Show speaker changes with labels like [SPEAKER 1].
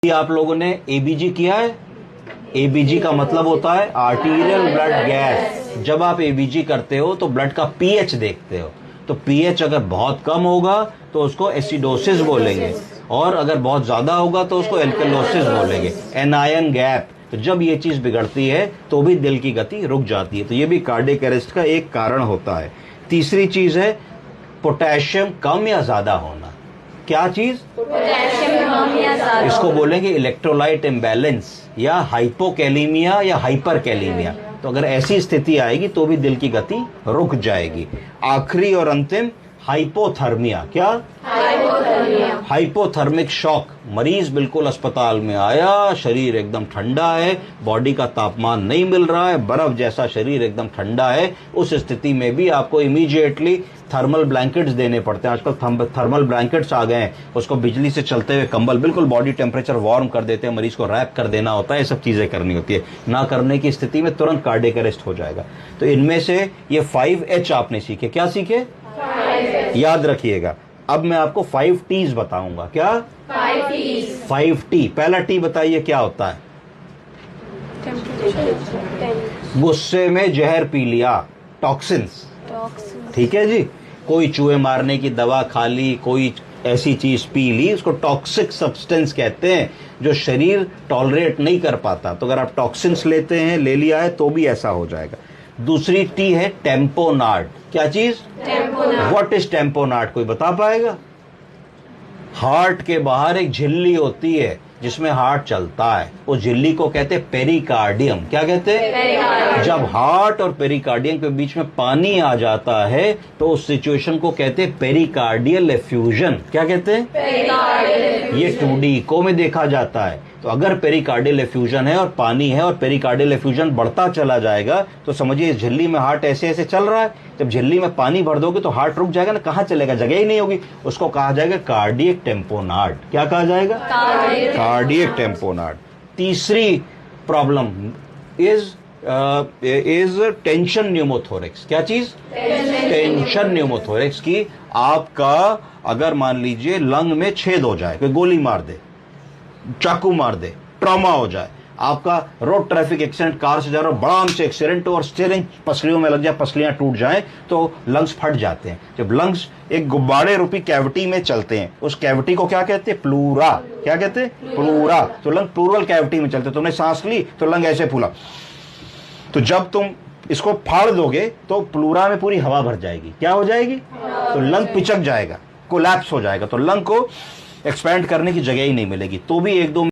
[SPEAKER 1] आप लोगों ने एबीजी किया है। एबीजी का मतलब होता है आर्टीरियल ब्लड गैस। जब आप एबीजी करते हो तो ब्लड का पीएच देखते हो, तो पीएच अगर बहुत कम होगा तो उसको एसिडोसिस बोलेंगे, और अगर बहुत ज्यादा होगा तो उसको एल्कलोसिस बोलेंगे, एनायन गैप। तो जब ये चीज बिगड़ती है तो भी दिल की गति रुक जाती है, तो ये भी कार्डियक अरेस्ट का एक कारण होता है। तीसरी चीज है पोटेशियम कम या ज्यादा होना। क्या चीज?
[SPEAKER 2] पोटेशियम कम या ज्यादा।
[SPEAKER 1] इसको बोलेंगे इलेक्ट्रोलाइट इम्बैलेंस या हाइपोकैलीमिया या हाइपरकैलीमिया। तो अगर ऐसी स्थिति आएगी तो भी दिल की गति रुक जाएगी। आखिरी और अंतिम हाइपोथर्मिया। क्या?
[SPEAKER 2] हाइपोथर्मिया।
[SPEAKER 1] Hypothermic shock. मरीज बिल्कुल अस्पताल में आया, शरीर एकदम ठंडा है, बॉडी का तापमान नहीं मिल रहा है, बर्फ जैसा शरीर एकदम ठंडा है। उस स्थिति में भी आपको इमीडिएटली थर्मल ब्लैंकेट्स देने पड़ते हैं। आजकल थर्मल ब्लैंकेट्स आ गए हैं, उसको बिजली से चलते हुए कंबल बिल्कुल बॉडी टेम्परेचर वार्म कर देते हैं, मरीज को रैप कर देना होता है, ये सब चीजें करनी होती है। ना करने की स्थिति में तुरंत कार्डियक अरेस्ट हो जाएगा। तो इनमें से ये 5H आपने सीखे। क्या सीखे? याद रखिएगा। अब मैं आपको 5 T's बताऊंगा। क्या? 5 T। पहला टी बताइए क्या होता है? गुस्से में जहर पी लिया, टॉक्सिन्स। ठीक है जी। कोई चूहे मारने की दवा खा ली, कोई ऐसी चीज पी ली, उसको टॉक्सिक सब्सटेंस कहते हैं, जो शरीर टॉलरेट नहीं कर पाता। तो अगर आप टॉक्सिन्स लेते हैं, ले लिया है, तो भी ऐसा हो जाएगा। दूसरी टी है टेम्पोनार्ड। क्या चीज?
[SPEAKER 2] टेम्पोनार्ड।
[SPEAKER 1] व्हाट इज टेम्पोनार्ड? कोई बता पाएगा? हार्ट के बाहर एक झिल्ली होती है जिसमें हार्ट चलता है, उस झिल्ली को कहते हैं पेरिकार्डियम। क्या कहते हैं?
[SPEAKER 2] पेरिकार्डियम।
[SPEAKER 1] जब हार्ट और पेरिकार्डियम के बीच में पानी आ जाता है तो उस सिचुएशन को कहते हैं पेरिकार्डियल एफ्यूजन। क्या कहते हैं?
[SPEAKER 2] पेरिकार्डियल।
[SPEAKER 1] ये 2D इको में देखा जाता है। तो अगर पेरिकार्डियल एफ्यूजन है और पानी है और पेरिकार्डियल एफ्यूजन बढ़ता चला जाएगा तो समझिए झिल्ली में हार्ट ऐसे ऐसे चल रहा है। जब झिल्ली में पानी भर दोगे तो हार्ट रुक जाएगा ना, कहाँ चलेगा? जगह ही नहीं होगी। उसको कहा जाएगा कार्डियक टेम्पोनार्ड। क्या कहा जाएगा? कार्डियक टेम्पोनार्ड। तीसरी प्रॉब्लम इज टेंशन न्यूमोथोरिक्स। क्या चीज? टेंशन न्यूमोथोरिक्स की आपका अगर मान लीजिए लंग में छेद हो जाए, कोई गोली मार दे, चाकू मार दे, ट्रॉमा हो जाए, आपका रोड ट्रैफिक एक्सीडेंट, कार से जा रहा हो, बड़ा से एक्सीडेंट हो और स्टीयरिंग पसलियों में लग जाए, पसलियां टूट जाएं तो लंग्स फट जाते हैं। जब लंग्स एक गुब्बारे रूपी कैविटी में चलते हैं, उस कैविटी को क्या कहते हैं? प्लूरा। क्या कहते हैं? प्लूरा। तो लंग प्लूरल कैविटी में चलते, तुमने सांस ली तो लंग ऐसे फूला, तो जब तुम इसको फाड़ दोगे तो प्लूरा में पूरी हवा भर जाएगी। क्या हो जाएगी? तो लंग पिचक जाएगा, कोलैप्स हो जाएगा, तो लंग को एक्सपैंड करने की जगह ही नहीं मिलेगी। तो भी 1-2